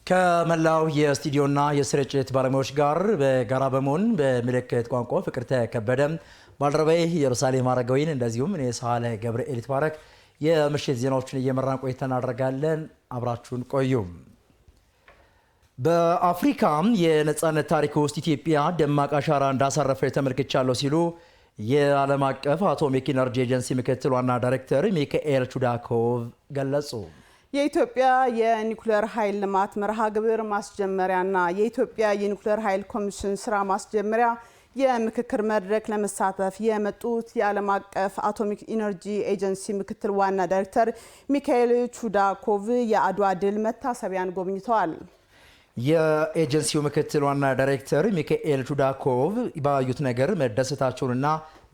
ከመላው የስቱዲዮና የስርጭት ባለሙያዎች ጋር በጋራ በመሆን በምልክት ቋንቋ ፍቅርተ ከበደ ባልደረባዬ ኢየሩሳሌም አረጋዊን እንደዚሁም እኔ ሳለ ገብርኤል ተባረክ የምሽት ዜናዎችን እየመራን ቆይታ እናደርጋለን። አብራችሁን ቆዩ። በአፍሪካ የነጻነት ታሪክ ውስጥ ኢትዮጵያ ደማቅ አሻራ እንዳሳረፈች ተመልክቻለሁ ሲሉ የዓለም አቀፍ አቶሚክ ኢነርጂ ኤጀንሲ ምክትል ዋና ዳይሬክተር ሚካኤል ቹዳኮቭ ገለጹ። የኢትዮጵያ የኒኩሌር ኃይል ልማት መርሃ ግብር ማስጀመሪያና የኢትዮጵያ የኒኩሌር ኃይል ኮሚሽን ስራ ማስጀመሪያ የምክክር መድረክ ለመሳተፍ የመጡት የዓለም አቀፍ አቶሚክ ኢነርጂ ኤጀንሲ ምክትል ዋና ዳይሬክተር ሚካኤል ቹዳኮቭ የአድዋ ድል መታሰቢያን ጎብኝተዋል። የኤጀንሲው ምክትል ዋና ዳይሬክተር ሚካኤል ቹዳኮቭ ባዩት ነገር መደሰታቸውንና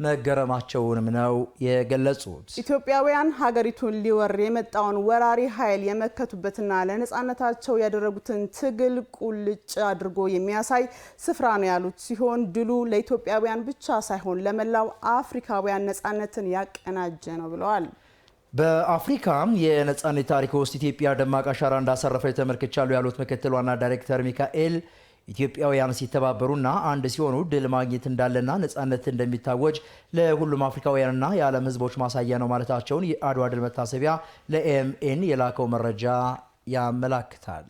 መገረማቸውንም ነው የገለጹት። ኢትዮጵያውያን ሀገሪቱን ሊወር የመጣውን ወራሪ ኃይል የመከቱበትና ለነጻነታቸው ያደረጉትን ትግል ቁልጭ አድርጎ የሚያሳይ ስፍራ ነው ያሉት ሲሆን ድሉ ለኢትዮጵያውያን ብቻ ሳይሆን ለመላው አፍሪካውያን ነጻነትን ያቀናጀ ነው ብለዋል። በአፍሪካ የነጻነት ታሪክ ውስጥ ኢትዮጵያ ደማቅ አሻራ እንዳሳረፈች ተመልክቻለሁ ያሉት ምክትል ዋና ዳይሬክተር ሚካኤል ኢትዮጵያውያን ሲተባበሩና አንድ ሲሆኑ ድል ማግኘት እንዳለና ነጻነት እንደሚታወጅ ለሁሉም አፍሪካውያንና የዓለም ሕዝቦች ማሳያ ነው ማለታቸውን የአድዋ ድል መታሰቢያ ለኤኤምኤን የላከው መረጃ ያመላክታል።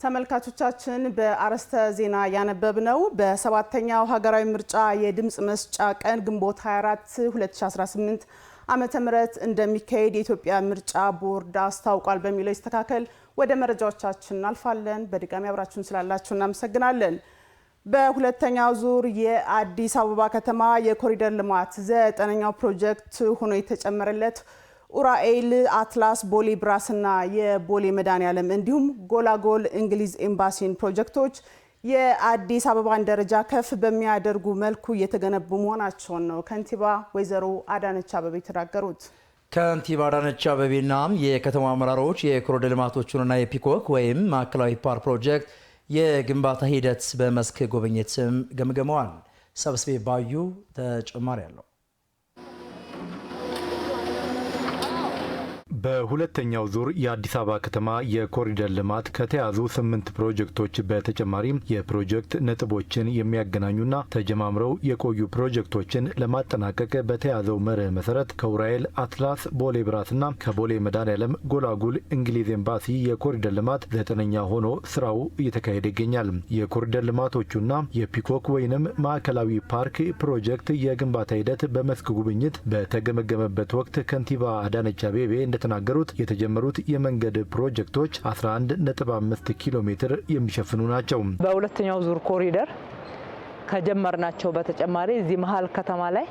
ተመልካቾቻችን በአርዕስተ ዜና ያነበብነው በሰባተኛው ሀገራዊ ምርጫ የድምጽ መስጫ ቀን ግንቦት 24 2018 ዓመተ ምህረት እንደሚካሄድ የኢትዮጵያ ምርጫ ቦርድ አስታውቋል በሚለው ይስተካከል። ወደ መረጃዎቻችን እናልፋለን። በድጋሚ አብራችሁን ስላላችሁ እናመሰግናለን። በሁለተኛው ዙር የአዲስ አበባ ከተማ የኮሪደር ልማት 9ኛው ፕሮጀክት ሆኖ የተጨመረለት ኡራኤል አትላስ ቦሌ ብራስና የቦሌ መድኃኔዓለም እንዲሁም ጎላጎል እንግሊዝ ኤምባሲን ፕሮጀክቶች የአዲስ አበባን ደረጃ ከፍ በሚያደርጉ መልኩ እየተገነቡ መሆናቸውን ነው ከንቲባ ወይዘሮ አዳነች አቤቤ የተናገሩት። ከንቲባ አዳነች አቤቤና የከተማ አመራሮች የኮሪደር ልማቶቹንና የፒኮክ ወይም ማዕከላዊ ፓርክ ፕሮጀክት የግንባታ ሂደት በመስክ ጉብኝትም ገምገመዋል። ሰብስቤ ባዩ ተጨማሪ አለው። በሁለተኛው ዙር የአዲስ አበባ ከተማ የኮሪደር ልማት ከተያዙ 8 ፕሮጀክቶች በተጨማሪም የፕሮጀክት ነጥቦችን የሚያገናኙና ተጀማምረው የቆዩ ፕሮጀክቶችን ለማጠናቀቅ በተያዘው መርህ መሰረት ከኡራኤል አትላስ ቦሌ ብራስና ከቦሌ መድኃኔዓለም ጎላጉል እንግሊዝ ኤምባሲ የኮሪደር ልማት 9ኛ ሆኖ ስራው እየተካሄደ ይገኛል። የኮሪደር ልማቶቹና የፒኮክ ወይንም ማዕከላዊ ፓርክ ፕሮጀክት የግንባታ ሂደት በመስክ ጉብኝት በተገመገመበት ወቅት ከንቲባ አዳነች አቤቤ እንደተናገሩት የተጀመሩት የመንገድ ፕሮጀክቶች 11.5 ኪሎ ሜትር የሚሸፍኑ ናቸው። በሁለተኛው ዙር ኮሪደር ከጀመርናቸው በተጨማሪ እዚህ መሀል ከተማ ላይ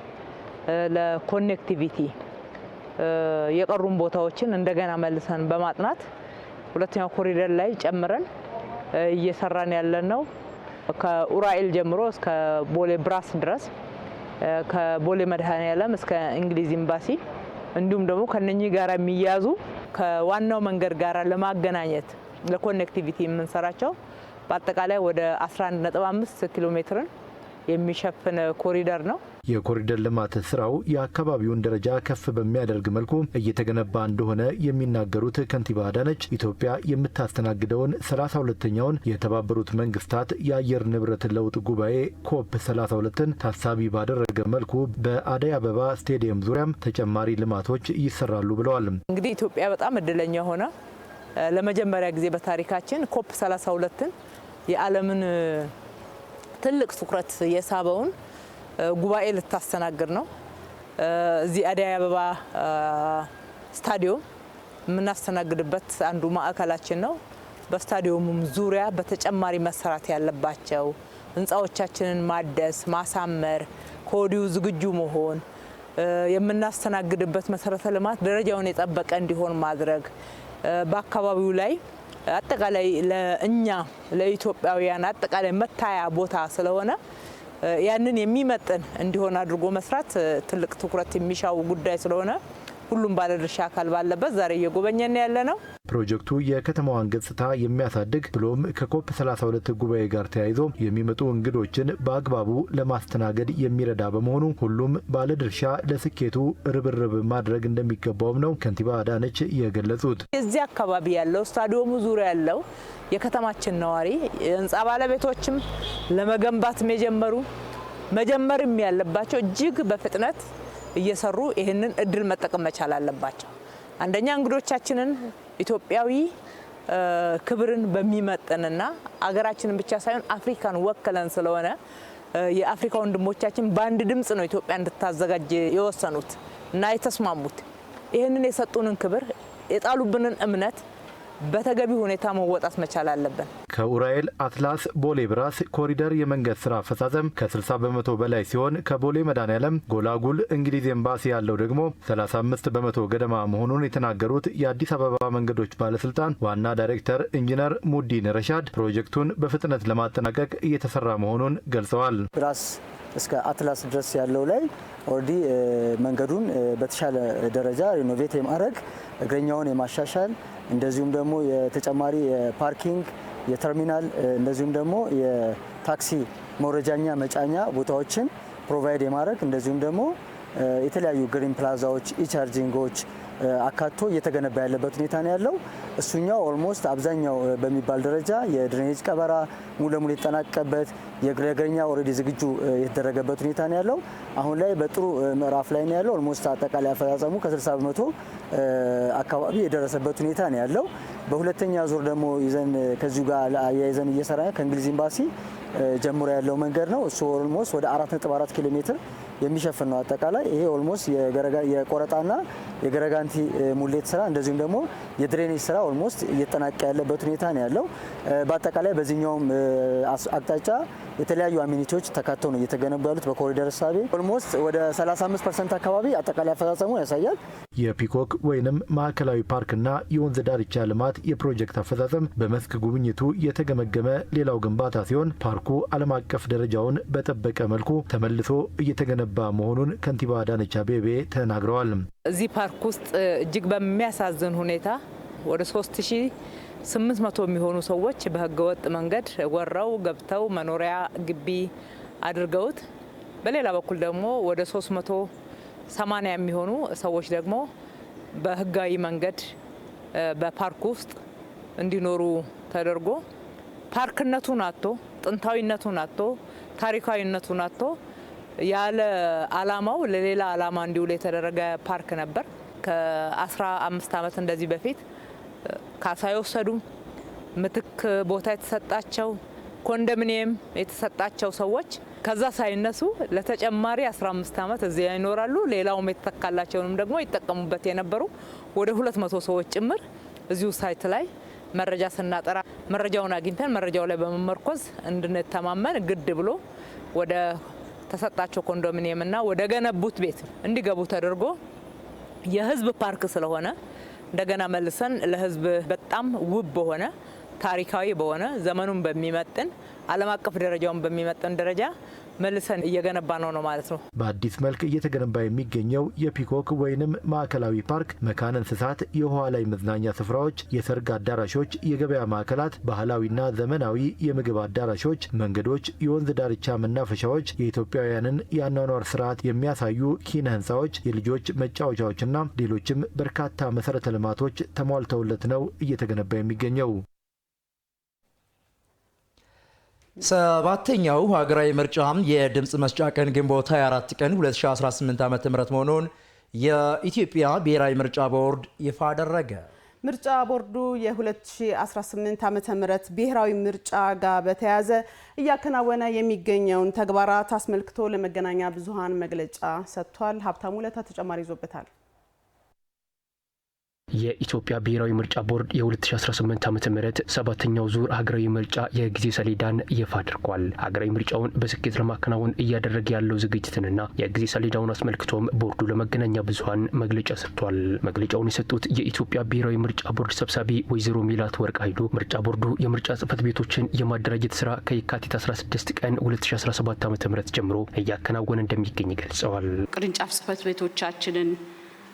ለኮኔክቲቪቲ የቀሩን ቦታዎችን እንደገና መልሰን በማጥናት ሁለተኛው ኮሪደር ላይ ጨምረን እየሰራን ያለነው ከኡራኤል ጀምሮ እስከ ቦሌ ብራስ ድረስ ከቦሌ መድኃኔዓለም እስከ እንግሊዝ ኤምባሲ እንዲሁም ደግሞ ከነኚህ ጋር የሚያዙ ከዋናው መንገድ ጋር ለማገናኘት ለኮኔክቲቪቲ የምንሰራቸው በአጠቃላይ ወደ 11.5 ኪሎ ሜትርን የሚሸፍን ኮሪደር ነው። የኮሪደር ልማት ስራው የአካባቢውን ደረጃ ከፍ በሚያደርግ መልኩ እየተገነባ እንደሆነ የሚናገሩት ከንቲባ አዳነች ኢትዮጵያ የምታስተናግደውን 32ኛውን የተባበሩት መንግስታት የአየር ንብረት ለውጥ ጉባኤ ኮፕ 32ን ታሳቢ ባደረገ መልኩ በአደይ አበባ ስቴዲየም ዙሪያም ተጨማሪ ልማቶች ይሰራሉ ብለዋል። እንግዲህ ኢትዮጵያ በጣም እድለኛ ሆነ ለመጀመሪያ ጊዜ በታሪካችን ኮፕ 32ን የዓለምን ትልቅ ትኩረት የሳበውን ጉባኤ ልታስተናግድ ነው። እዚህ አደይ አበባ ስታዲየም የምናስተናግድበት አንዱ ማዕከላችን ነው። በስታዲየሙም ዙሪያ በተጨማሪ መሰራት ያለባቸው ህንፃዎቻችንን ማደስ፣ ማሳመር፣ ከወዲሁ ዝግጁ መሆን፣ የምናስተናግድበት መሰረተ ልማት ደረጃውን የጠበቀ እንዲሆን ማድረግ፣ በአካባቢው ላይ አጠቃላይ ለእኛ ለኢትዮጵያውያን አጠቃላይ መታያ ቦታ ስለሆነ ያንን የሚመጥን እንዲሆን አድርጎ መስራት ትልቅ ትኩረት የሚሻው ጉዳይ ስለሆነ ሁሉም ባለድርሻ አካል ባለበት ዛሬ እየጎበኘን ያለነው ፕሮጀክቱ የከተማዋን ገጽታ የሚያሳድግ ብሎም ከኮፕ 32 ጉባኤ ጋር ተያይዞ የሚመጡ እንግዶችን በአግባቡ ለማስተናገድ የሚረዳ በመሆኑ ሁሉም ባለድርሻ ለስኬቱ ርብርብ ማድረግ እንደሚገባውም ነው ከንቲባ አዳነች የገለጹት። እዚህ አካባቢ ያለው ስታዲየሙ ዙሪያ ያለው የከተማችን ነዋሪ የህንፃ ባለቤቶችም ለመገንባትም የጀመሩ መጀመርም ያለባቸው እጅግ በፍጥነት እየሰሩ ይህንን እድል መጠቀም መቻል አለባቸው። አንደኛ እንግዶቻችንን ኢትዮጵያዊ ክብርን በሚመጥንና አገራችንን ብቻ ሳይሆን አፍሪካን ወክለን ስለሆነ የአፍሪካ ወንድሞቻችን በአንድ ድምጽ ነው ኢትዮጵያ እንድታዘጋጅ የወሰኑት እና የተስማሙት። ይህንን የሰጡንን ክብር የጣሉብንን እምነት በተገቢ ሁኔታ መወጣት መቻል አለብን። ከኡራኤል አትላስ ቦሌ ብራስ ኮሪደር የመንገድ ስራ አፈጻጸም ከ60 በመቶ በላይ ሲሆን ከቦሌ መድኃኔዓለም ጎላጉል እንግሊዝ ኤምባሲ ያለው ደግሞ 35 በመቶ ገደማ መሆኑን የተናገሩት የአዲስ አበባ መንገዶች ባለስልጣን ዋና ዳይሬክተር ኢንጂነር ሙዲን ረሻድ ፕሮጀክቱን በፍጥነት ለማጠናቀቅ እየተሰራ መሆኑን ገልጸዋል። ብራስ እስከ አትላስ ድረስ ያለው ላይ ኦልሬዲ መንገዱን በተሻለ ደረጃ ሪኖቬት የማድረግ እግረኛውን የማሻሻል እንደዚሁም ደግሞ የተጨማሪ የፓርኪንግ የተርሚናል እንደዚሁም ደግሞ የታክሲ መውረጃኛ መጫኛ ቦታዎችን ፕሮቫይድ የማድረግ እንደዚሁም ደግሞ የተለያዩ ግሪን ፕላዛዎች ኢቻርጂንጎች አካቶ እየተገነባ ያለበት ሁኔታ ነው ያለው። እሱኛው ኦልሞስት አብዛኛው በሚባል ደረጃ የድሬኔጅ ቀበራ ሙሉ ለሙሉ የተጠናቀቀበት የእግረኛ ኦልሬዲ ዝግጁ የተደረገበት ሁኔታ ነው ያለው። አሁን ላይ በጥሩ ምዕራፍ ላይ ነው ያለው። ኦልሞስት አጠቃላይ አፈጻጸሙ ከ60 በመቶ አካባቢ የደረሰበት ሁኔታ ነው ያለው። በሁለተኛ ዙር ደግሞ ይዘን ከዚሁ ጋር አያይዘን እየሰራ ከእንግሊዝ ኤምባሲ ጀምሮ ያለው መንገድ ነው። እሱ ኦልሞስት ወደ 4.4 ኪሎ ሜትር የሚሸፍን ነው። አጠቃላይ ይሄ ኦልሞስት የቆረጣና የገረጋንቲ ሙሌት ስራ እንደዚሁም ደግሞ የድሬኔጅ ስራ ኦልሞስት እየተጠናቀቀ ያለበት ሁኔታ ነው ያለው። በአጠቃላይ በዚህኛውም አቅጣጫ የተለያዩ አሚኒቲዎች ተካተው ነው እየተገነቡ ያሉት በኮሪደር እሳቤ ኦልሞስት ወደ 35% አካባቢ አጠቃላይ አፈጻጸሙ ያሳያል። የፒኮክ ወይንም ማዕከላዊ ፓርክና የወንዝ ዳርቻ ልማት የፕሮጀክት አፈጻጸም በመስክ ጉብኝቱ የተገመገመ ሌላው ግንባታ ሲሆን ፓርኩ ዓለም አቀፍ ደረጃውን በጠበቀ መልኩ ተመልሶ እየተገነባ መሆኑን ከንቲባ አዳነች አቤቤ ተናግረዋል። እዚህ ፓርክ ውስጥ እጅግ በሚያሳዝን ሁኔታ ወደ 3800 የሚሆኑ ሰዎች በህገወጥ መንገድ ወረው ገብተው መኖሪያ ግቢ አድርገውት፣ በሌላ በኩል ደግሞ ወደ 380 የሚሆኑ ሰዎች ደግሞ በህጋዊ መንገድ በፓርክ ውስጥ እንዲኖሩ ተደርጎ ፓርክነቱን አጥቶ ጥንታዊነቱን አጥቶ ታሪካዊነቱን አጥቶ ያለ አላማው ለሌላ አላማ እንዲውል የተደረገ ፓርክ ነበር። ከ15 ዓመት እንደዚህ በፊት ካሳ የወሰዱ ምትክ ቦታ የተሰጣቸው ኮንዶሚኒየም የተሰጣቸው ሰዎች ከዛ ሳይነሱ ለተጨማሪ 15 ዓመት እዚያ ይኖራሉ። ሌላውም የተተካላቸውንም ደግሞ ይጠቀሙበት የነበሩ ወደ 200 ሰዎች ጭምር እዚሁ ሳይት ላይ መረጃ ስናጠራ መረጃውን አግኝተን መረጃው ላይ በመመርኮዝ እንድንተማመን ግድ ብሎ ወደ ተሰጣቸው ኮንዶሚኒየምና ወደ ገነቡት ቤት እንዲገቡ ተደርጎ የህዝብ ፓርክ ስለሆነ እንደገና መልሰን ለህዝብ በጣም ውብ በሆነ ታሪካዊ በሆነ ዘመኑን በሚመጥን ዓለም አቀፍ ደረጃውን በሚመጥን ደረጃ መልሰን እየገነባ ነው ማለት ነው። በአዲስ መልክ እየተገነባ የሚገኘው የፒኮክ ወይንም ማዕከላዊ ፓርክ መካነ እንስሳት፣ የውሃ ላይ መዝናኛ ስፍራዎች፣ የሰርግ አዳራሾች፣ የገበያ ማዕከላት፣ ባህላዊና ዘመናዊ የምግብ አዳራሾች፣ መንገዶች፣ የወንዝ ዳርቻ መናፈሻዎች፣ የኢትዮጵያውያንን የአኗኗር ስርዓት የሚያሳዩ ኪነ ህንፃዎች፣ የልጆች መጫወቻዎችና ሌሎችም በርካታ መሰረተ ልማቶች ተሟልተውለት ነው እየተገነባ የሚገኘው። ሰባተኛው ሀገራዊ ምርጫ የድምጽ መስጫ ቀን ግንቦት 24 ቀን 2018 ዓ.ም መሆኑን የኢትዮጵያ ብሔራዊ ምርጫ ቦርድ ይፋ አደረገ። ምርጫ ቦርዱ የ2018 ዓ.ም ብሔራዊ ምርጫ ጋር በተያያዘ እያከናወነ የሚገኘውን ተግባራት አስመልክቶ ለመገናኛ ብዙሃን መግለጫ ሰጥቷል። ሀብታሙ ለታ ተጨማሪ ይዞበታል። የኢትዮጵያ ብሔራዊ ምርጫ ቦርድ የ2018 ዓ.ም ሰባተኛው ዙር ሀገራዊ ምርጫ የጊዜ ሰሌዳን ይፋ አድርጓል። ሀገራዊ ምርጫውን በስኬት ለማከናወን እያደረገ ያለው ዝግጅትንና የጊዜ ሰሌዳውን አስመልክቶም ቦርዱ ለመገናኛ ብዙኃን መግለጫ ሰጥቷል። መግለጫውን የሰጡት የኢትዮጵያ ብሔራዊ ምርጫ ቦርድ ሰብሳቢ ወይዘሮ ሚላት ወርቅ ኃይሉ ምርጫ ቦርዱ የምርጫ ጽሕፈት ቤቶችን የማደራጀት ስራ ከየካቲት 16 ቀን 2017 ዓ.ም ጀምሮ እያከናወነ እንደሚገኝ ገልጸዋል። ቅርንጫፍ ጽሕፈት ቤቶቻችንን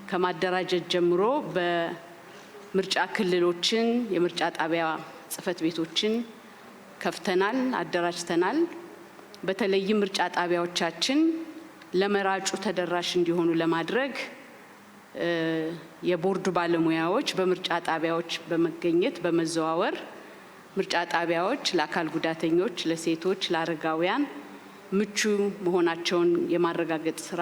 ከማደራጀት ጀምሮ በምርጫ ክልሎችን የምርጫ ጣቢያ ጽሕፈት ቤቶችን ከፍተናል፣ አደራጅተናል። በተለይም ምርጫ ጣቢያዎቻችን ለመራጩ ተደራሽ እንዲሆኑ ለማድረግ የቦርዱ ባለሙያዎች በምርጫ ጣቢያዎች በመገኘት በመዘዋወር ምርጫ ጣቢያዎች ለአካል ጉዳተኞች፣ ለሴቶች፣ ለአረጋውያን ምቹ መሆናቸውን የማረጋገጥ ስራ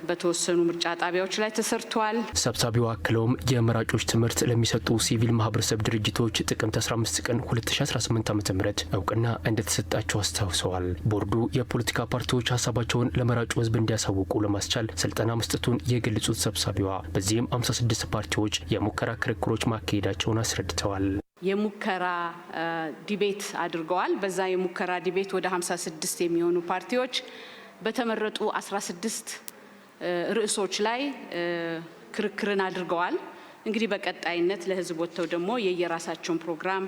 በተወሰኑ ምርጫ ጣቢያዎች ላይ ተሰርቷል። ሰብሳቢው አክለውም የመራጮች ትምህርት ለሚሰጡ ሲቪል ማህበረሰብ ድርጅቶች ጥቅምት 15 ቀን 2018 ዓ.ም እውቅና እንደተሰጣቸው አስታውሰዋል። ቦርዱ የፖለቲካ ፓርቲዎች ሀሳባቸውን ለመራጩ ሕዝብ እንዲያሳውቁ ለማስቻል ስልጠና መስጠቱን የገለጹት ሰብሳቢዋ በዚህም 56 ፓርቲዎች የሙከራ ክርክሮች ማካሄዳቸውን አስረድተዋል። የሙከራ ዲቤት አድርገዋል። በዛ የሙከራ ዲቤት ወደ 56 የሚሆኑ ፓርቲዎች በተመረጡ 16 ርዕሶች ላይ ክርክርን አድርገዋል። እንግዲህ በቀጣይነት ለህዝብ ወጥተው ደግሞ የየራሳቸውን ፕሮግራም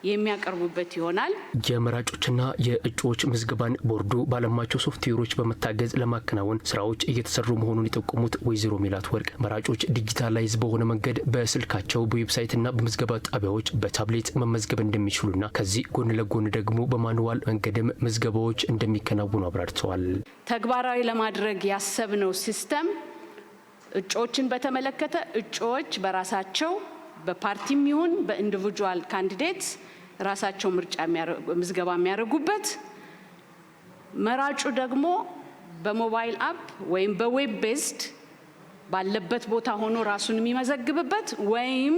የሚያቀርቡበት ይሆናል። የመራጮችና የእጩዎች ምዝገባን ቦርዱ ባለማቸው ሶፍትዌሮች በመታገዝ ለማከናወን ስራዎች እየተሰሩ መሆኑን የጠቆሙት ወይዘሮ ሚላት ወርቅ መራጮች ዲጂታላይዝ በሆነ መንገድ በስልካቸው በዌብሳይትና በምዝገባ ጣቢያዎች በታብሌት መመዝገብ እንደሚችሉና ከዚህ ጎን ለጎን ደግሞ በማኑዋል መንገድም ምዝገባዎች እንደሚከናወኑ አብራርተዋል። ተግባራዊ ለማድረግ ያሰብነው ሲስተም እጩዎችን በተመለከተ እጩዎች በራሳቸው በፓርቲም ይሁን በኢንዲቪጁዋል ካንዲዴትስ ራሳቸው ምርጫ ምዝገባ የሚያደርጉበት፣ መራጩ ደግሞ በሞባይል አፕ ወይም በዌብ ቤዝድ ባለበት ቦታ ሆኖ ራሱን የሚመዘግብበት ወይም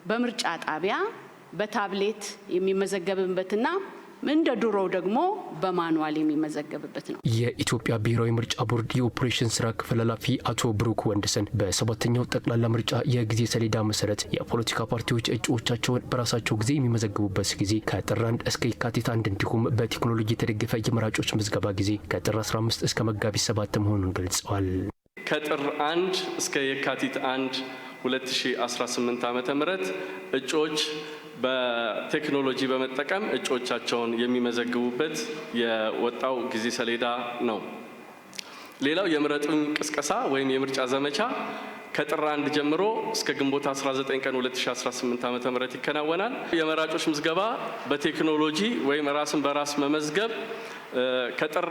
በምርጫ ጣቢያ በታብሌት የሚመዘገብበትና እንደ ድሮው ደግሞ በማኑዋል የሚመዘገብበት ነው። የኢትዮጵያ ብሔራዊ ምርጫ ቦርድ የኦፕሬሽን ስራ ክፍል ኃላፊ አቶ ብሩክ ወንድሰን በሰባተኛው ጠቅላላ ምርጫ የጊዜ ሰሌዳ መሰረት የፖለቲካ ፓርቲዎች እጩዎቻቸውን በራሳቸው ጊዜ የሚመዘግቡበት ጊዜ ከጥር 1 እስከ የካቲት 1 እንዲሁም በቴክኖሎጂ የተደገፈ የመራጮች ምዝገባ ጊዜ ከጥር 15 እስከ መጋቢት 7 መሆኑን ገልጸዋል። ከጥር 1 እስከ የካቲት 1 2018 ዓ.ም እጩዎች በቴክኖሎጂ በመጠቀም እጩዎቻቸውን የሚመዘግቡበት የወጣው ጊዜ ሰሌዳ ነው። ሌላው የምረጡኝ ቅስቀሳ ወይም የምርጫ ዘመቻ ከጥር 1 ጀምሮ እስከ ግንቦት 19 ቀን 2018 ዓ.ም ይከናወናል። የመራጮች ምዝገባ በቴክኖሎጂ ወይም ራስን በራስ መመዝገብ ከጥር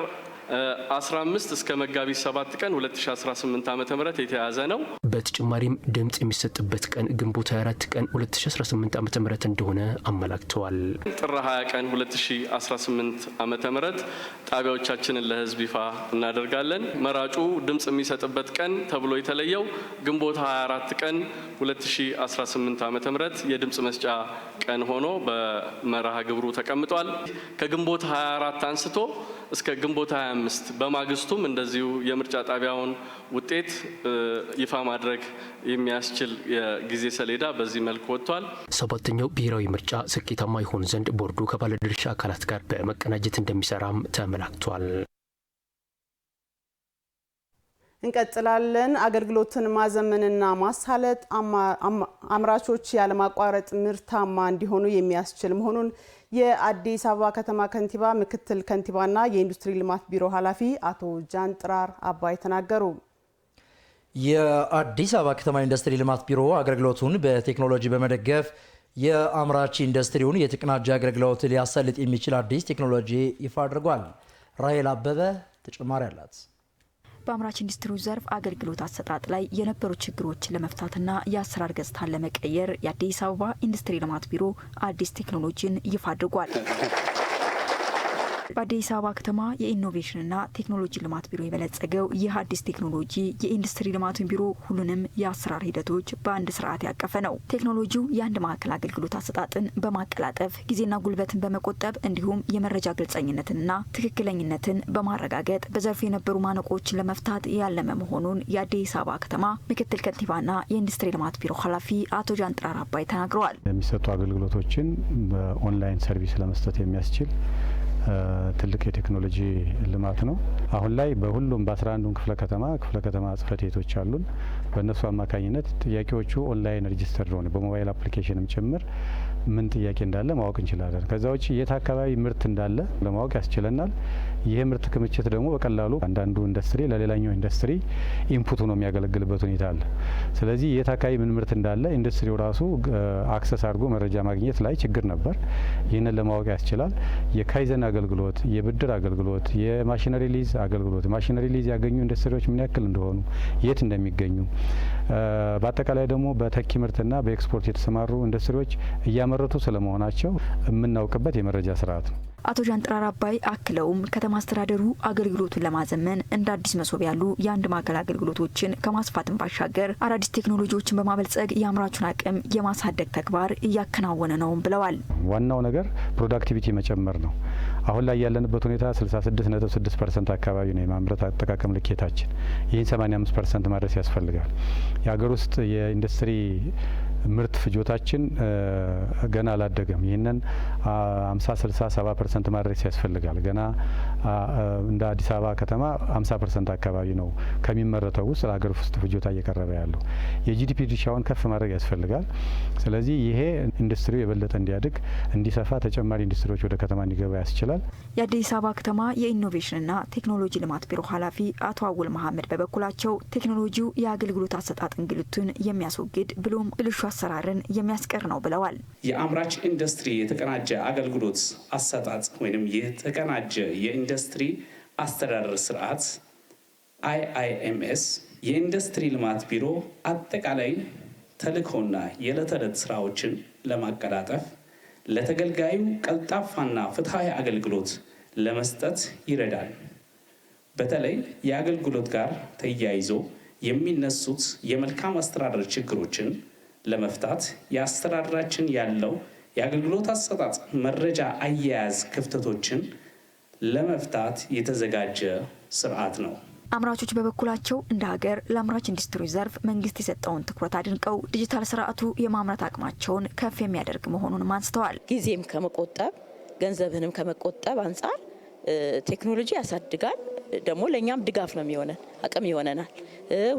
15 እስከ መጋቢት 7 ቀን 2018 ዓ.ም የተያዘ ነው። በተጨማሪም ድምጽ የሚሰጥበት ቀን ግንቦት 24 ቀን 2018 ዓ.ም እንደሆነ አመላክተዋል። ጥር 20 ቀን 2018 ዓ.ም ጣቢያዎቻችንን ለህዝብ ይፋ እናደርጋለን። መራጩ ድምጽ የሚሰጥበት ቀን ተብሎ የተለየው ግንቦት 24 ቀን 2018 ዓ.ም የድምጽ መስጫ ቀን ሆኖ በመርሃ ግብሩ ተቀምጧል። ከግንቦት 24 አንስቶ እስከ ግንቦት 25 በማግስቱም እንደዚሁ የምርጫ ጣቢያውን ውጤት ይፋ ማድረግ የሚያስችል የጊዜ ሰሌዳ በዚህ መልኩ ወጥቷል። ሰባተኛው ብሔራዊ ምርጫ ስኬታማ ይሆን ዘንድ ቦርዱ ከባለድርሻ አካላት ጋር በመቀናጀት እንደሚሰራም ተመላክቷል። እንቀጥላለን። አገልግሎትን ማዘመንና ማሳለጥ አምራቾች ያለማቋረጥ ምርታማ እንዲሆኑ የሚያስችል መሆኑን የአዲስ አበባ ከተማ ከንቲባ ምክትል ከንቲባና የኢንዱስትሪ ልማት ቢሮ ኃላፊ አቶ ጃንጥራር አባይ ተናገሩ። የአዲስ አበባ ከተማ ኢንዱስትሪ ልማት ቢሮ አገልግሎቱን በቴክኖሎጂ በመደገፍ የአምራች ኢንዱስትሪውን የተቀናጀ አገልግሎት ሊያሳልጥ የሚችል አዲስ ቴክኖሎጂ ይፋ አድርጓል። ራሄል አበበ ተጨማሪ አላት። በአምራች ኢንዱስትሪው ዘርፍ አገልግሎት አሰጣጥ ላይ የነበሩ ችግሮችን ለመፍታትና የአሰራር ገጽታን ለመቀየር የአዲስ አበባ ኢንዱስትሪ ልማት ቢሮ አዲስ ቴክኖሎጂን ይፋ አድርጓል። በአዲስ አበባ ከተማ የኢኖቬሽንና ቴክኖሎጂ ልማት ቢሮ የበለጸገው ይህ አዲስ ቴክኖሎጂ የኢንዱስትሪ ልማቱን ቢሮ ሁሉንም የአሰራር ሂደቶች በአንድ ስርዓት ያቀፈ ነው። ቴክኖሎጂው የአንድ ማዕከል አገልግሎት አሰጣጥን በማቀላጠፍ ጊዜና ጉልበትን በመቆጠብ እንዲሁም የመረጃ ግልጸኝነትንና ትክክለኝነትን በማረጋገጥ በዘርፉ የነበሩ ማነቆችን ለመፍታት ያለመ መሆኑን የአዲስ አበባ ከተማ ምክትል ከንቲባና የኢንዱስትሪ ልማት ቢሮ ኃላፊ አቶ ጃንጥራር አባይ ተናግረዋል። የሚሰጡ አገልግሎቶችን በኦንላይን ሰርቪስ ለመስጠት የሚያስችል ትልቅ የቴክኖሎጂ ልማት ነው። አሁን ላይ በሁሉም በ11ዱም ክፍለ ከተማ ጽህፈት ቤቶች አሉን። በእነሱ አማካኝነት ጥያቄዎቹ ኦንላይን ሬጂስተር ነው፣ በሞባይል አፕሊኬሽንም ጭምር ምን ጥያቄ እንዳለ ማወቅ እንችላለን። ከዛ ውጭ የት አካባቢ ምርት እንዳለ ለማወቅ ያስችለናል። ይሄ ምርት ክምችት ደግሞ በቀላሉ አንዳንዱ ኢንዱስትሪ ለሌላኛው ኢንዱስትሪ ኢንፑት ሆኖ የሚያገለግልበት ሁኔታ አለ። ስለዚህ የት አካባቢ ምን ምርት እንዳለ ኢንዱስትሪው ራሱ አክሰስ አድርጎ መረጃ ማግኘት ላይ ችግር ነበር። ይህንን ለማወቅ ያስችላል። የካይዘን አገልግሎት፣ የብድር አገልግሎት፣ የማሽነሪ ሊዝ አገልግሎት፣ ማሽነሪ ሊዝ ያገኙ ኢንዱስትሪዎች ምን ያክል እንደሆኑ፣ የት እንደሚገኙ፣ በአጠቃላይ ደግሞ በተኪ ምርትና በኤክስፖርት የተሰማሩ ኢንዱስትሪዎች እያመረቱ ስለመሆናቸው የምናውቅበት የመረጃ ስርዓት ነው። አቶ ጃንጥራር አባይ አክለውም ከተማ አስተዳደሩ አገልግሎቱን ለማዘመን እንደ አዲስ መሶብ ያሉ የአንድ ማዕከል አገልግሎቶችን ከማስፋትም ባሻገር አዳዲስ ቴክኖሎጂዎችን በማበልጸግ የአምራቹን አቅም የማሳደግ ተግባር እያከናወነ ነው ብለዋል። ዋናው ነገር ፕሮዳክቲቪቲ መጨመር ነው። አሁን ላይ ያለንበት ሁኔታ 66.6% አካባቢ ነው የማምረት አጠቃቀም ልኬታችን። ይህን 85% ማድረስ ያስፈልጋል። የሀገር ውስጥ የኢንዱስትሪ ምርት ፍጆታችን ገና አላደገም። ይህንን 50-60-70% ማድረስ ያስፈልጋል። ገና እንደ አዲስ አበባ ከተማ 50% አካባቢ ነው ከሚመረተው ውስጥ ለሀገር ውስጥ ፍጆታ እየቀረበ ያለው። የጂዲፒ ድርሻውን ከፍ ማድረግ ያስፈልጋል። ስለዚህ ይሄ ኢንዱስትሪው የበለጠ እንዲያድግ እንዲሰፋ፣ ተጨማሪ ኢንዱስትሪዎች ወደ ከተማ እንዲገባ ያስችላል። የአዲስ አበባ ከተማ የኢኖቬሽንና ቴክኖሎጂ ልማት ቢሮ ኃላፊ አቶ አውል መሀመድ በበኩላቸው ቴክኖሎጂው የአገልግሎት አሰጣጥ እንግልቱን የሚያስወግድ ብሎም ብልሹ አሰራርን የሚያስቀር ነው ብለዋል። የአምራች ኢንዱስትሪ የተቀናጀ አገልግሎት አሰጣጥ ወይም የተቀናጀ የኢንዱስትሪ አስተዳደር ስርዓት IIMS የኢንዱስትሪ ልማት ቢሮ አጠቃላይ ተልእኮና የዕለት ተዕለት ስራዎችን ለማቀላጠፍ ለተገልጋዩ ቀልጣፋና ፍትሃዊ አገልግሎት ለመስጠት ይረዳል። በተለይ የአገልግሎት ጋር ተያይዞ የሚነሱት የመልካም አስተዳደር ችግሮችን ለመፍታት የአስተዳደራችን ያለው የአገልግሎት አሰጣጥ መረጃ አያያዝ ክፍተቶችን ለመፍታት የተዘጋጀ ስርዓት ነው። አምራቾች በበኩላቸው እንደ ሀገር ለአምራች ኢንዱስትሪ ዘርፍ መንግስት የሰጠውን ትኩረት አድንቀው ዲጂታል ስርዓቱ የማምረት አቅማቸውን ከፍ የሚያደርግ መሆኑንም አንስተዋል። ጊዜም ከመቆጠብ ገንዘብንም ከመቆጠብ አንጻር ቴክኖሎጂ ያሳድጋል። ደግሞ ለእኛም ድጋፍ ነው የሚሆነን፣ አቅም ይሆነናል።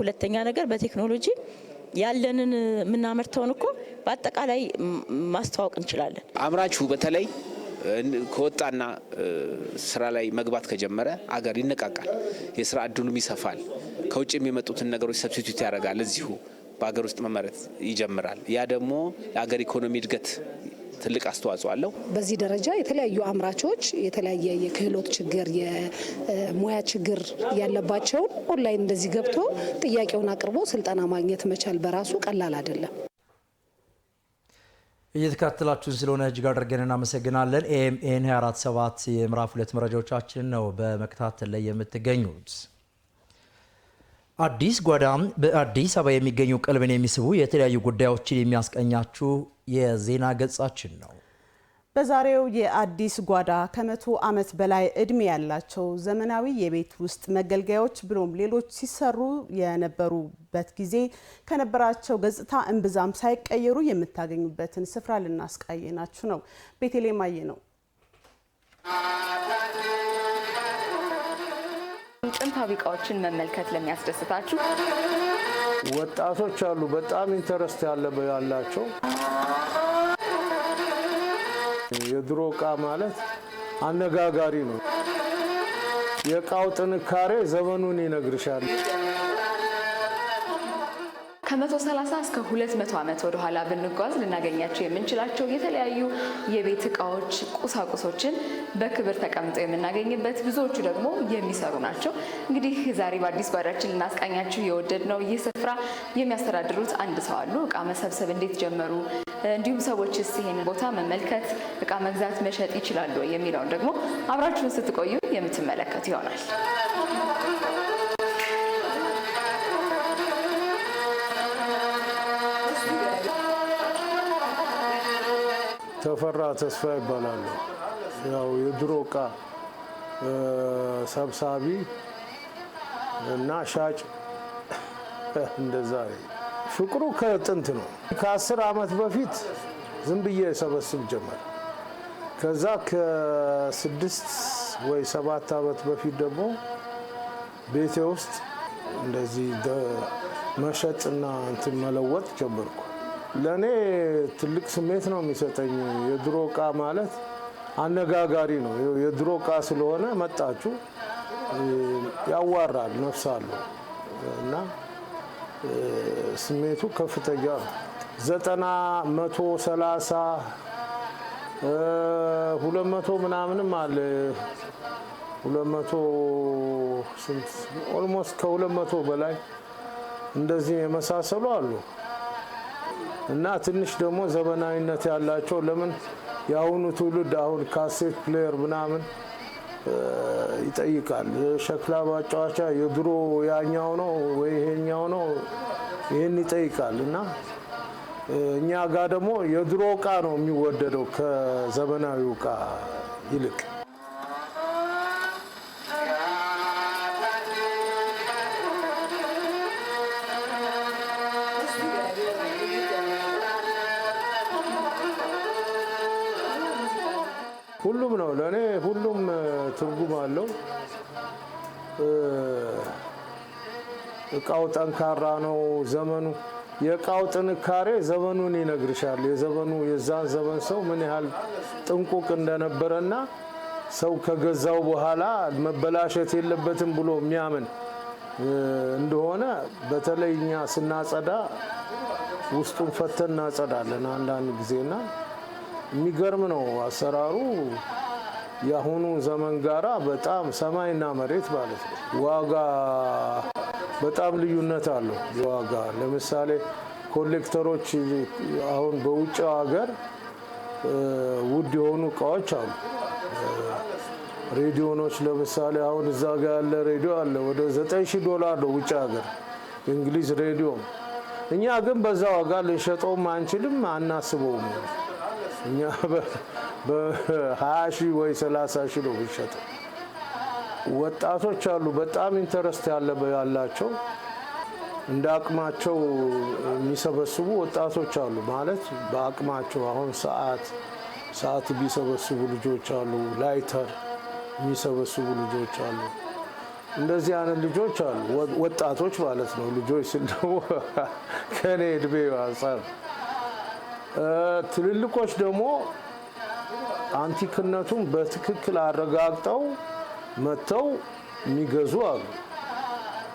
ሁለተኛ ነገር በቴክኖሎጂ ያለንን የምናመርተውን እኮ በአጠቃላይ ማስተዋወቅ እንችላለን። አምራቹ በተለይ ከወጣና ስራ ላይ መግባት ከጀመረ አገር ይነቃቃል፣ የስራ እድሉም ይሰፋል። ከውጭ የሚመጡትን ነገሮች ሰብስቲቱት ያደርጋል፣ እዚሁ በሀገር ውስጥ መመረት ይጀምራል። ያ ደግሞ ለሀገር ኢኮኖሚ እድገት ትልቅ አስተዋጽኦ አለው። በዚህ ደረጃ የተለያዩ አምራቾች የተለያየ የክህሎት ችግር፣ የሙያ ችግር ያለባቸውን ኦንላይን እንደዚህ ገብቶ ጥያቄውን አቅርቦ ስልጠና ማግኘት መቻል በራሱ ቀላል አይደለም። እየተከታተላችሁን ስለሆነ እጅግ አድርገን እናመሰግናለን። ኤኤምኤን 247 የምዕራፍ 2 መረጃዎቻችን ነው በመከታተል ላይ የምትገኙት። አዲስ ጓዳ በአዲስ አበባ የሚገኙ ቀልብን የሚስቡ የተለያዩ ጉዳዮችን የሚያስቀኛችሁ የዜና ገጻችን ነው። በዛሬው የአዲስ ጓዳ ከ100 ዓመት በላይ እድሜ ያላቸው ዘመናዊ የቤት ውስጥ መገልገያዎች ብሎም ሌሎች ሲሰሩ የነበሩበት ጊዜ ከነበራቸው ገጽታ እምብዛም ሳይቀየሩ የምታገኙበትን ስፍራ ልናስቃየናችሁ ነው። ቤተልሔም አየ ነው። ጥንታዊ እቃዎችን መመልከት ለሚያስደስታችሁ ወጣቶች አሉ በጣም ኢንተረስት ያላቸው። የድሮ እቃ ማለት አነጋጋሪ ነው። የእቃው ጥንካሬ ዘመኑን ይነግርሻል። ከ130 እስከ 200 ዓመት ወደ ኋላ ብንጓዝ ልናገኛቸው የምንችላቸው የተለያዩ የቤት እቃዎች፣ ቁሳቁሶችን በክብር ተቀምጠው የምናገኝበት ብዙዎቹ ደግሞ የሚሰሩ ናቸው። እንግዲህ ዛሬ በአዲስ ጓዳችን ልናስቃኛችሁ የወደድነው ይህ ስፍራ የሚያስተዳድሩት አንድ ሰው አሉ። እቃ መሰብሰብ እንዴት ጀመሩ፣ እንዲሁም ሰዎችስ ይሄንን ቦታ መመልከት እቃ መግዛት መሸጥ ይችላሉ የሚለውን ደግሞ አብራችሁን ስትቆዩ የምትመለከቱ ይሆናል። ተፈራ ተስፋ ይባላል። ያው የድሮ እቃ ሰብሳቢ እና ሻጭ እንደዛ። ፍቅሩ ከጥንት ነው። ከ10 ዓመት በፊት ዝም ብዬ ሰበስብ ጀመር። ከዛ ከ6 ወይ 7 ዓመት በፊት ደግሞ ቤቴ ውስጥ እንደዚህ መሸጥና እንትን መለወጥ ጀመርኩ። ለኔ ትልቅ ስሜት ነው የሚሰጠኝ። የድሮ እቃ ማለት አነጋጋሪ ነው። የድሮ እቃ ስለሆነ መጣችሁ ያዋራል፣ ነፍስ አለው እና ስሜቱ ከፍተኛ ነው። 90 130 200 ምናምንም አለ። 200 ስንት ኦልሞስት ከ200 በላይ እንደዚህ የመሳሰሉ አሉ። እና ትንሽ ደግሞ ዘመናዊነት ያላቸው ለምን የአሁኑ ትውልድ አሁን ካሴት ፕሌየር ምናምን ይጠይቃል። ሸክላ ማጫወቻ የድሮ ያኛው ነው ወይ ይሄኛው ነው ይሄን ይጠይቃል። እና እኛ ጋር ደግሞ የድሮ እቃ ነው የሚወደደው ከዘመናዊው እቃ ይልቅ። ሁሉም ነው ለኔ፣ ሁሉም ትርጉም አለው። እቃው ጠንካራ ነው። ዘመኑ የእቃው ጥንካሬ ዘመኑን ይነግርሻል። የዛን ዘመን ሰው ምን ያህል ጥንቁቅ እንደነበረና ሰው ከገዛው በኋላ መበላሸት የለበትም ብሎ የሚያምን እንደሆነ በተለይ እኛ ስናጸዳ ውስጡን ፈተን እናጸዳለን አንዳንድ ጊዜና የሚገርም ነው አሰራሩ። የአሁኑ ዘመን ጋራ በጣም ሰማይና መሬት ማለት ነው። ዋጋ በጣም ልዩነት አለው። ዋጋ ለምሳሌ ኮሌክተሮች አሁን በውጭ ሀገር ውድ የሆኑ እቃዎች አሉ። ሬዲዮኖች ለምሳሌ አሁን እዛ ጋር ያለ ሬዲዮ አለ ወደ $9,000 ነው ውጭ ሀገር እንግሊዝ ሬዲዮ። እኛ ግን በዛ ዋጋ ልንሸጠውም አንችልም አናስበውም። እኛ በ20,000 ወይ 30,000 ነው የሚሸጠው። ወጣቶች አሉ በጣም ኢንተረስት ያላቸው እንደ አቅማቸው የሚሰበስቡ ወጣቶች አሉ። ማለት በአቅማቸው አሁን ሰዓት ቢሰበስቡ ልጆች አሉ። ላይተር የሚሰበስቡ ልጆች አሉ። እንደዚህ አይነት ልጆች አሉ፣ ወጣቶች ማለት ነው። ልጆች ስል ደግሞ ከኔ እድሜ አንጻር። ትልልቆች ደግሞ አንቲክነቱን በትክክል አረጋግጠው መጥተው የሚገዙ አሉ።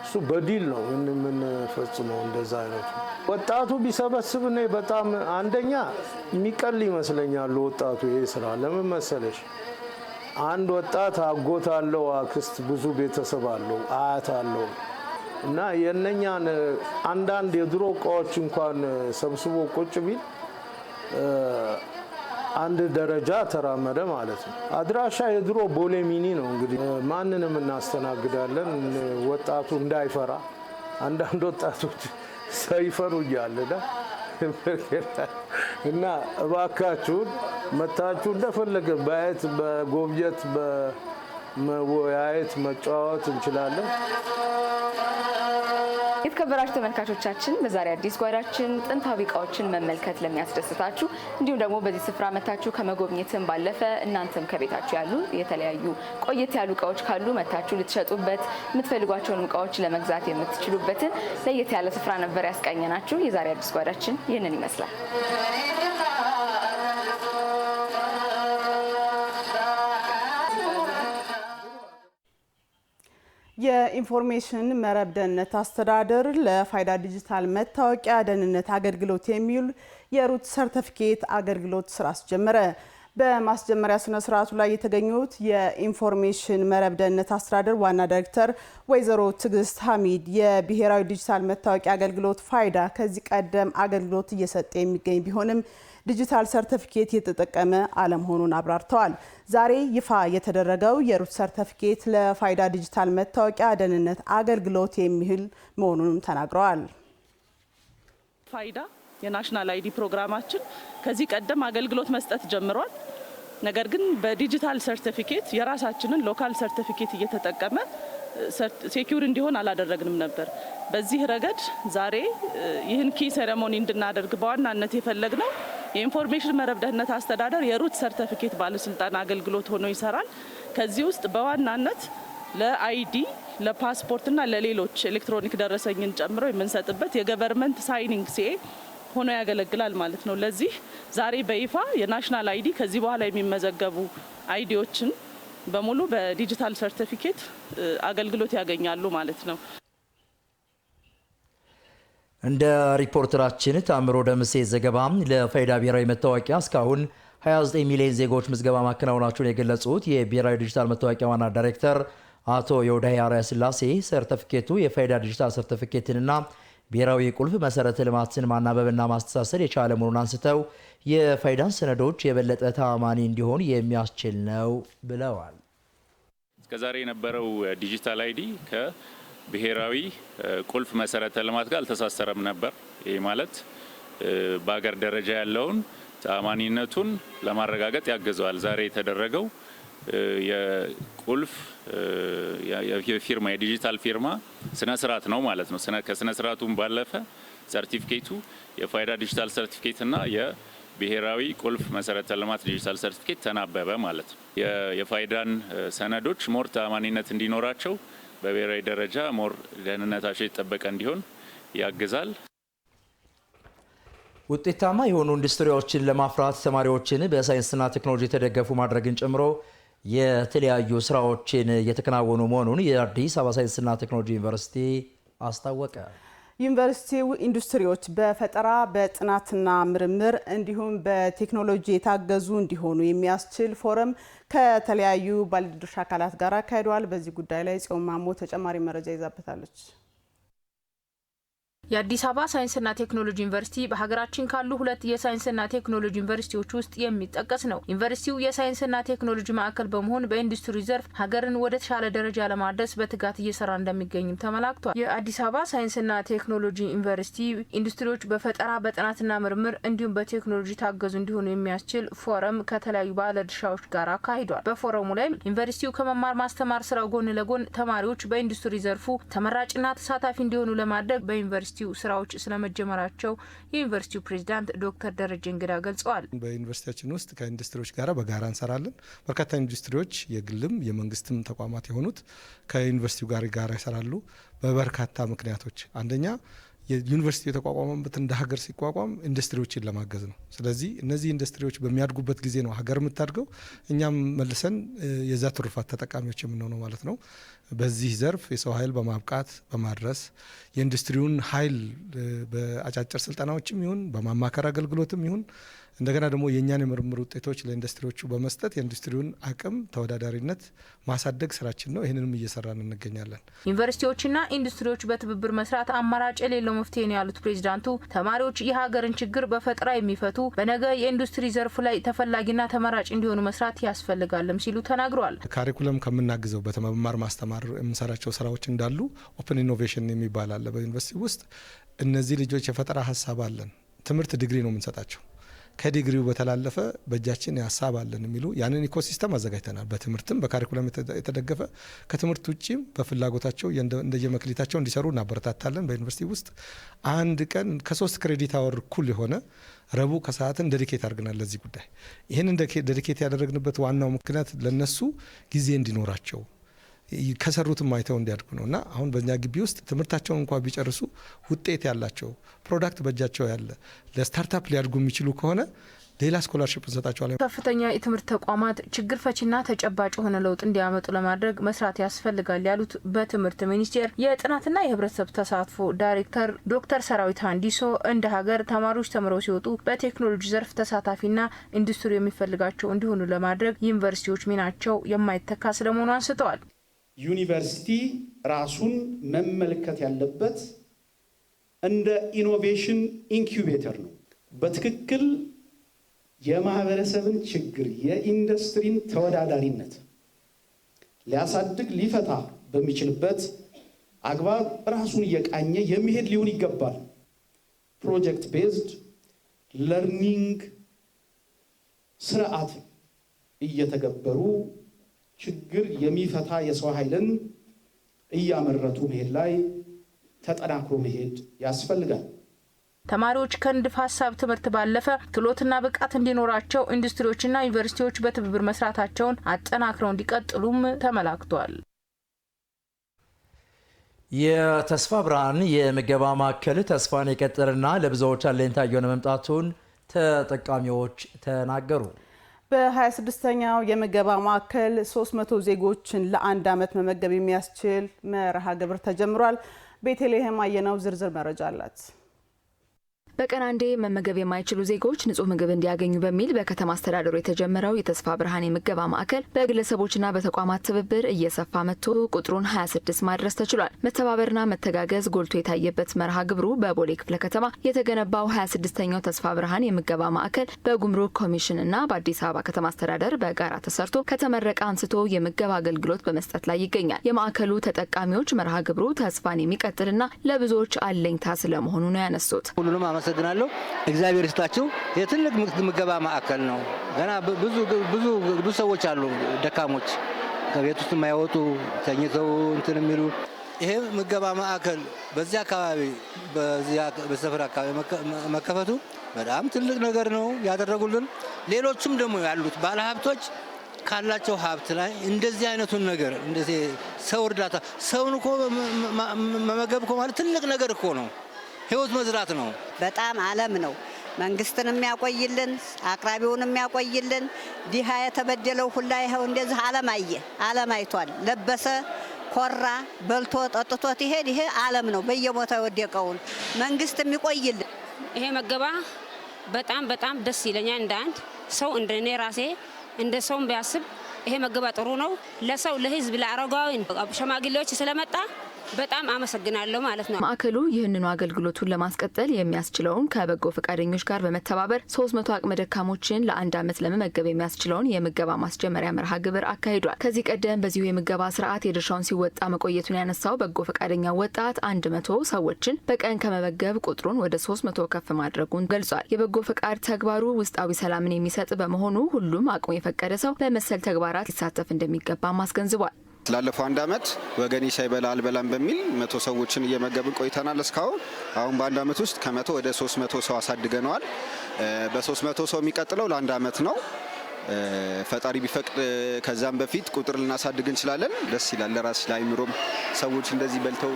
እሱ በዲል ነው የምንፈጽመው። እንደዛ አይነቱ ወጣቱ ቢሰበስብ እኔ በጣም አንደኛ የሚቀል ይመስለኛል ወጣቱ ይሄ ስራ። ለምን መሰለሽ? አንድ ወጣት አጎት አለው፣ አክስት፣ ብዙ ቤተሰብ አለው፣ አያት አለው እና የነኛን አንዳንድ የድሮ እቃዎች እንኳን ሰብስቦ ቁጭ ቢል አንድ ደረጃ ተራመደ ማለት ነው። አድራሻ የድሮ ቦሌ ሚኒ ነው። እንግዲህ ማንንም እናስተናግዳለን። ወጣቱ እንዳይፈራ፣ አንዳንድ ወጣቶች ሳይፈሩ እያለና እና እባካችሁን መታችሁ እንደፈለገ በአየት በጎብኘት በመወያየት መጫወት እንችላለን። የተከበራችሁ ተመልካቾቻችን በዛሬ አዲስ ጓዳችን ጥንታዊ እቃዎችን መመልከት ለሚያስደስታችሁ እንዲሁም ደግሞ በዚህ ስፍራ መታችሁ ከመጎብኘትም ባለፈ እናንተም ከቤታችሁ ያሉ የተለያዩ ቆየት ያሉ እቃዎች ካሉ መታችሁ ልትሸጡበት የምትፈልጓቸውን እቃዎች ለመግዛት የምትችሉበትን ለየት ያለ ስፍራ ነበር ያስቃኘናችሁ። የዛሬ አዲስ ጓዳችን ይህንን ይመስላል። የኢንፎርሜሽን መረብ ደህንነት አስተዳደር ለፋይዳ ዲጂታል መታወቂያ ደህንነት አገልግሎት የሚውል የሩት ሰርቲፊኬት አገልግሎት ስራ አስጀመረ። በማስጀመሪያ ስነ ስርዓቱ ላይ የተገኙት የኢንፎርሜሽን መረብ ደህንነት አስተዳደር ዋና ዳይሬክተር ወይዘሮ ትዕግስት ሐሚድ የብሔራዊ ዲጂታል መታወቂያ አገልግሎት ፋይዳ ከዚህ ቀደም አገልግሎት እየሰጠ የሚገኝ ቢሆንም ዲጂታል ሰርቲፊኬት የተጠቀመ አለመሆኑን አብራርተዋል። ዛሬ ይፋ የተደረገው የሩት ሰርቲፊኬት ለፋይዳ ዲጂታል መታወቂያ ደህንነት አገልግሎት የሚውል መሆኑንም ተናግረዋል። ፋይዳ የናሽናል አይዲ ፕሮግራማችን ከዚህ ቀደም አገልግሎት መስጠት ጀምሯል። ነገር ግን በዲጂታል ሰርቲፊኬት የራሳችንን ሎካል ሰርቲፊኬት እየተጠቀመ ሴኩር እንዲሆን አላደረግንም ነበር። በዚህ ረገድ ዛሬ ይህን ኪ ሴሬሞኒ እንድናደርግ በዋናነት የፈለግነው የኢንፎርሜሽን መረብ ደህንነት አስተዳደር የሩት ሰርቲፊኬት ባለስልጣን አገልግሎት ሆኖ ይሰራል። ከዚህ ውስጥ በዋናነት ለአይዲ ለፓስፖርትና ለሌሎች ኤሌክትሮኒክ ደረሰኝን ጨምሮ የምንሰጥበት የገቨርንመንት ሳይኒንግ ሲኤ ሆኖ ያገለግላል ማለት ነው። ለዚህ ዛሬ በይፋ የናሽናል አይዲ ከዚህ በኋላ የሚመዘገቡ አይዲዎችን በሙሉ በዲጂታል ሰርቲፊኬት አገልግሎት ያገኛሉ ማለት ነው። እንደ ሪፖርተራችን ታምሮ ደምሴ ዘገባ ለፋይዳ ብሔራዊ መታወቂያ እስካሁን 29 ሚሊዮን ዜጎች ምዝገባ ማከናወናቸውን የገለጹት የብሔራዊ ዲጂታል መታወቂያ ዋና ዳይሬክተር አቶ የውዳይ አርአያ ስላሴ ሰርቲፊኬቱ የፋይዳ ዲጂታል ሰርቲፊኬትንና ብሔራዊ ቁልፍ መሰረተ ልማትን ማናበብና ማስተሳሰር የቻለ መሆኑን አንስተው የፋይዳን ሰነዶች የበለጠ ተአማኒ እንዲሆን የሚያስችል ነው ብለዋል። እስከዛሬ የነበረው ዲጂታል አይዲ ከብሔራዊ ቁልፍ መሰረተ ልማት ጋር አልተሳሰረም ነበር። ይህ ማለት በአገር ደረጃ ያለውን ተአማኒነቱን ለማረጋገጥ ያግዘዋል። ዛሬ የተደረገው የቁልፍ የፊርማ የዲጂታል ፊርማ ስነ ስርዓት ነው ማለት ነው። ከስነ ስርዓቱም ባለፈ ሰርቲፊኬቱ የፋይዳ ዲጂታል ሰርቲፊኬት እና የብሔራዊ ቁልፍ መሰረተ ልማት ዲጂታል ሰርቲፊኬት ተናበበ ማለት ነው። የፋይዳን ሰነዶች ሞር ተአማኒነት እንዲኖራቸው በብሔራዊ ደረጃ ሞር ደህንነታቸው የተጠበቀ እንዲሆን ያግዛል። ውጤታማ የሆኑ ኢንዱስትሪዎችን ለማፍራት ተማሪዎችን በሳይንስና ቴክኖሎጂ የተደገፉ ማድረግን ጨምሮ የተለያዩ ስራዎችን እየተከናወኑ መሆኑን የአዲስ አበባ ሳይንስና ቴክኖሎጂ ዩኒቨርሲቲ አስታወቀ። ዩኒቨርሲቲው ኢንዱስትሪዎች በፈጠራ በጥናትና ምርምር እንዲሁም በቴክኖሎጂ የታገዙ እንዲሆኑ የሚያስችል ፎረም ከተለያዩ ባለድርሻ አካላት ጋር አካሂደዋል። በዚህ ጉዳይ ላይ ጽዮን ማሞ ተጨማሪ መረጃ ይዛበታለች። የአዲስ አበባ ሳይንስና ቴክኖሎጂ ዩኒቨርሲቲ በሀገራችን ካሉ ሁለት የሳይንስና ቴክኖሎጂ ዩኒቨርሲቲዎች ውስጥ የሚጠቀስ ነው። ዩኒቨርሲቲው የሳይንስና ቴክኖሎጂ ማዕከል በመሆን በኢንዱስትሪ ዘርፍ ሀገርን ወደ ተሻለ ደረጃ ለማድረስ በትጋት እየሰራ እንደሚገኝም ተመላክቷል። የአዲስ አበባ ሳይንስና ቴክኖሎጂ ዩኒቨርሲቲ ኢንዱስትሪዎች በፈጠራ በጥናትና ምርምር እንዲሁም በቴክኖሎጂ ታገዙ እንዲሆኑ የሚያስችል ፎረም ከተለያዩ ባለድርሻዎች ጋር አካሂዷል። በፎረሙ ላይ ዩኒቨርሲቲው ከመማር ማስተማር ስራው ጎን ለጎን ተማሪዎች በኢንዱስትሪ ዘርፉ ተመራጭና ተሳታፊ እንዲሆኑ ለማድረግ በዩኒቨርሲቲ ስራዎች ስለመጀመራቸው የዩኒቨርሲቲው ፕሬዝዳንት ዶክተር ደረጀ እንግዳ ገልጸዋል። በዩኒቨርሲቲያችን ውስጥ ከኢንዱስትሪዎች ጋር በጋራ እንሰራለን። በርካታ ኢንዱስትሪዎች የግልም የመንግስትም ተቋማት የሆኑት ከዩኒቨርሲቲው ጋር ይሰራሉ። በበርካታ ምክንያቶች አንደኛ የዩኒቨርሲቲ የተቋቋመበት እንደ ሀገር ሲቋቋም ኢንዱስትሪዎችን ለማገዝ ነው። ስለዚህ እነዚህ ኢንዱስትሪዎች በሚያድጉበት ጊዜ ነው ሀገር የምታድገው፣ እኛም መልሰን የዛ ትሩፋት ተጠቃሚዎች የምንሆነው ማለት ነው። በዚህ ዘርፍ የሰው ኃይል በማብቃት በማድረስ የኢንዱስትሪውን ኃይል በአጫጭር ስልጠናዎችም ይሁን በማማከር አገልግሎትም ይሁን እንደገና ደግሞ የእኛን የምርምር ውጤቶች ለኢንዱስትሪዎቹ በመስጠት የኢንዱስትሪውን አቅም ተወዳዳሪነት ማሳደግ ስራችን ነው። ይህንንም እየሰራን እንገኛለን። ዩኒቨርሲቲዎችና ኢንዱስትሪዎች በትብብር መስራት አማራጭ የሌለው መፍትሄ ነው ያሉት ፕሬዝዳንቱ ተማሪዎች የሀገርን ችግር በፈጠራ የሚፈቱ በነገ የኢንዱስትሪ ዘርፍ ላይ ተፈላጊና ተመራጭ እንዲሆኑ መስራት ያስፈልጋልም ሲሉ ተናግረዋል። ካሪኩለም ከምናግዘው በመማር ማስተማር የምንሰራቸው ስራዎች እንዳሉ ኦፕን ኢኖቬሽን የሚባል አለ በዩኒቨርሲቲ ውስጥ። እነዚህ ልጆች የፈጠራ ሀሳብ አለን፣ ትምህርት ዲግሪ ነው የምንሰጣቸው። ከዲግሪው በተላለፈ በእጃችን ሀሳብ አለን የሚሉ ያንን ኢኮሲስተም አዘጋጅተናል። በትምህርትም በካሪኩለም የተደገፈ ከትምህርት ውጭም በፍላጎታቸው እንደየመክሊታቸው እንዲሰሩ እናበረታታለን። በዩኒቨርሲቲ ውስጥ አንድ ቀን ከ3 ክሬዲት አወር እኩል የሆነ ረቡዕ ከሰዓትን ዴዲኬት አድርገናል ለዚህ ጉዳይ። ይህንን ዴዲኬት ያደረግንበት ዋናው ምክንያት ለነሱ ጊዜ እንዲኖራቸው ከሰሩትም አይተው እንዲያድጉ ነው እና አሁን በእኛ ግቢ ውስጥ ትምህርታቸውን እንኳ ቢጨርሱ ውጤት ያላቸው ፕሮዳክት በእጃቸው ያለ ለስታርታፕ ሊያድጉ የሚችሉ ከሆነ ሌላ ስኮላርሺፕ እንሰጣቸዋለን። ከፍተኛ የትምህርት ተቋማት ችግር ፈቺና ተጨባጭ የሆነ ለውጥ እንዲያመጡ ለማድረግ መስራት ያስፈልጋል ያሉት በትምህርት ሚኒስቴር የጥናትና የህብረተሰብ ተሳትፎ ዳይሬክተር ዶክተር ሰራዊት ሀንዲሶ እንደ ሀገር ተማሪዎች ተምረው ሲወጡ በቴክኖሎጂ ዘርፍ ተሳታፊና ኢንዱስትሪ የሚፈልጋቸው እንዲሆኑ ለማድረግ ዩኒቨርሲቲዎች ሚናቸው የማይተካ ስለመሆኑ አንስተዋል። ዩኒቨርሲቲ ራሱን መመልከት ያለበት እንደ ኢኖቬሽን ኢንኩቤተር ነው። በትክክል የማህበረሰብን ችግር የኢንዱስትሪን ተወዳዳሪነት ሊያሳድግ ሊፈታ በሚችልበት አግባብ ራሱን እየቃኘ የሚሄድ ሊሆን ይገባል። ፕሮጀክት ቤዝድ ለርኒንግ ስርዓት እየተገበሩ ችግር የሚፈታ የሰው ኃይልን እያመረቱ መሄድ ላይ ተጠናክሮ መሄድ ያስፈልጋል። ተማሪዎች ከንድፈ ሀሳብ ትምህርት ባለፈ ክህሎትና ብቃት እንዲኖራቸው ኢንዱስትሪዎችና ዩኒቨርሲቲዎች በትብብር መስራታቸውን አጠናክረው እንዲቀጥሉም ተመላክቷል። የተስፋ ብርሃን የምገባ ማዕከል ተስፋን የቀጠለና ለብዙዎች አለኝታ የሆነ መምጣቱን ተጠቃሚዎች ተናገሩ። በ26ኛው የምገባ ማዕከል 300 ዜጎችን ለአንድ ዓመት መመገብ የሚያስችል መርሃ ግብር ተጀምሯል። ቤተልሔም አየነው ዝርዝር መረጃ አላት። በቀን አንዴ መመገብ የማይችሉ ዜጎች ንጹህ ምግብ እንዲያገኙ በሚል በከተማ አስተዳደሩ የተጀመረው የተስፋ ብርሃን የምገባ ማዕከል በግለሰቦችና በተቋማት ትብብር እየሰፋ መጥቶ ቁጥሩን 26 ማድረስ ተችሏል። መተባበርና መተጋገዝ ጎልቶ የታየበት መርሃ ግብሩ በቦሌ ክፍለ ከተማ የተገነባው 26ኛው ተስፋ ብርሃን የምገባ ማዕከል በጉምሩክ ኮሚሽንና በአዲስ አበባ ከተማ አስተዳደር በጋራ ተሰርቶ ከተመረቀ አንስቶ የምገባ አገልግሎት በመስጠት ላይ ይገኛል። የማዕከሉ ተጠቃሚዎች መርሃ ግብሩ ተስፋን የሚቀጥልና ለብዙዎች አለኝታ ስለመሆኑ ነው ያነሱት። ሁሉንም አመሰግናለሁ። እግዚአብሔር ይስጣችሁ። የትልቅ ምገባ ማዕከል ነው። ገና ብዙ ሰዎች አሉ ደካሞች ከቤት ውስጥ የማይወጡ ተኝተው እንትን የሚሉ። ይሄ ምገባ ማዕከል በዚያ አካባቢ በሰፈር አካባቢ መከፈቱ በጣም ትልቅ ነገር ነው ያደረጉልን። ሌሎችም ደግሞ ያሉት ባለሀብቶች ካላቸው ሀብት ላይ እንደዚህ አይነቱን ነገር እንደዚህ ሰው እርዳታ ሰውን እኮ መመገብ እኮ ማለት ትልቅ ነገር እኮ ነው። ህይወት መዝራት ነው። በጣም ዓለም ነው። መንግስትን የሚያቆይልን አቅራቢውን የሚያቆይልን ዲሃ የተበደለው ሁላ ይኸው እንደዚህ ዓለም አይቷል። ለበሰ ኮራ በልቶ ጠጥቶት ይሄድ። ይሄ ዓለም ነው። በየቦታው የወደቀውን መንግስት የሚቆይልን ይሄ መገባ በጣም ደስ ይለኛል። እንደ አንድ ሰው እንደኔ ራሴ እንደ ሰውም ቢያስብ ይሄ መገባ ጥሩ ነው። ለሰው ለህዝብ ለአረጋዊ ሸማግሌዎች ስለመጣ በጣም አመሰግናለሁ ማለት ነው። ማዕከሉ ይህንኑ አገልግሎቱን ለማስቀጠል የሚያስችለውን ከበጎ ፈቃደኞች ጋር በመተባበር 300 አቅመ ደካሞችን ለአንድ ዓመት ለመመገብ የሚያስችለውን የምገባ ማስጀመሪያ መርሃ ግብር አካሂዷል። ከዚህ ቀደም በዚሁ የምገባ ስርዓት የድርሻውን ሲወጣ መቆየቱን ያነሳው በጎ ፈቃደኛ ወጣት 100 ሰዎችን በቀን ከመመገብ ቁጥሩን ወደ 300 ከፍ ማድረጉን ገልጿል። የበጎ ፈቃድ ተግባሩ ውስጣዊ ሰላምን የሚሰጥ በመሆኑ ሁሉም አቅሙ የፈቀደ ሰው በመሰል ተግባራት ሊሳተፍ እንደሚገባም አስገንዝቧል። ላለፈው አንድ ዓመት ወገኔ ሳይበላ አልበላም በሚል 100 ሰዎችን እየመገብን ቆይተናል እስካሁን። አሁን በአንድ ዓመት ውስጥ ከ100 ወደ 300 ሰው አሳድገነዋል። በ300 ሰው የሚቀጥለው ለአንድ ዓመት ነው። ፈጣሪ ቢፈቅድ ከዛም በፊት ቁጥር ልናሳድግ እንችላለን። ደስ ይላል። ለራስ ለአይምሮም ሰዎች እንደዚህ በልተው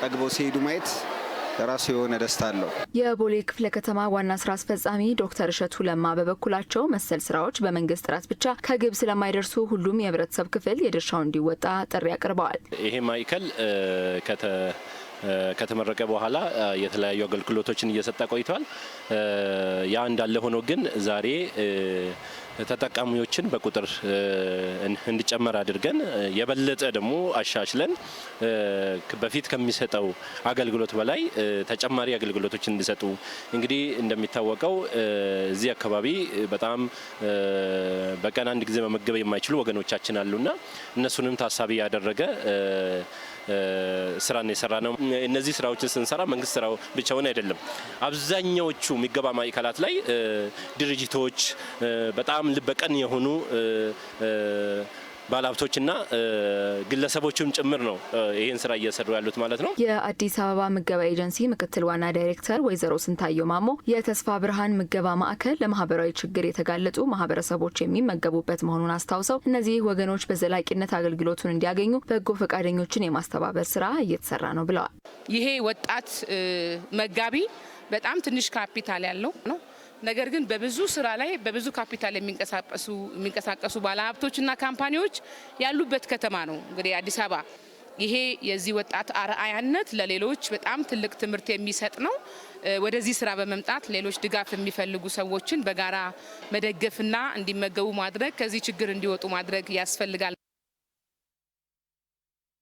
ጠግበው ሲሄዱ ማየት ራሱ የሆነ ደስታ አለው። የቦሌ ክፍለ ከተማ ዋና ስራ አስፈጻሚ ዶክተር እሸቱ ለማ በበኩላቸው መሰል ስራዎች በመንግስት ጥረት ብቻ ከግብ ስለማይደርሱ ሁሉም የህብረተሰብ ክፍል የድርሻውን እንዲወጣ ጥሪ አቅርበዋል። ይሄ ማዕከል ከተመረቀ በኋላ የተለያዩ አገልግሎቶችን እየሰጠ ቆይቷል። ያ እንዳለ ሆኖ ግን ዛሬ ተጠቃሚዎችን በቁጥር እንዲጨመር አድርገን የበለጠ ደግሞ አሻሽለን በፊት ከሚሰጠው አገልግሎት በላይ ተጨማሪ አገልግሎቶች እንዲሰጡ እንግዲህ እንደሚታወቀው እዚህ አካባቢ በጣም በቀን አንድ ጊዜ መመገብ የማይችሉ ወገኖቻችን አሉና እነሱንም ታሳቢ ያደረገ ስራን የሰራ ነው። እነዚህ ስራዎችን ስንሰራ መንግስት ስራው ብቻውን አይደለም። አብዛኛዎቹ ምገባ ማዕከላት ላይ ድርጅቶች በጣም ልበቀን የሆኑ ባለሀብቶችና ግለሰቦችም ጭምር ነው ይሄን ስራ እየሰሩ ያሉት ማለት ነው። የአዲስ አበባ ምገባ ኤጀንሲ ምክትል ዋና ዳይሬክተር ወይዘሮ ስንታየው ማሞ የተስፋ ብርሃን ምገባ ማዕከል ለማህበራዊ ችግር የተጋለጡ ማህበረሰቦች የሚመገቡበት መሆኑን አስታውሰው እነዚህ ወገኖች በዘላቂነት አገልግሎቱን እንዲያገኙ በጎ ፈቃደኞችን የማስተባበር ስራ እየተሰራ ነው ብለዋል። ይሄ ወጣት መጋቢ በጣም ትንሽ ካፒታል ያለው ነው። ነገር ግን በብዙ ስራ ላይ በብዙ ካፒታል የሚንቀሳቀሱ ባለሀብቶችና ካምፓኒዎች ያሉበት ከተማ ነው እንግዲህ አዲስ አበባ። ይሄ የዚህ ወጣት አርአያነት ለሌሎች በጣም ትልቅ ትምህርት የሚሰጥ ነው። ወደዚህ ስራ በመምጣት ሌሎች ድጋፍ የሚፈልጉ ሰዎችን በጋራ መደገፍና እንዲመገቡ ማድረግ ከዚህ ችግር እንዲወጡ ማድረግ ያስፈልጋል።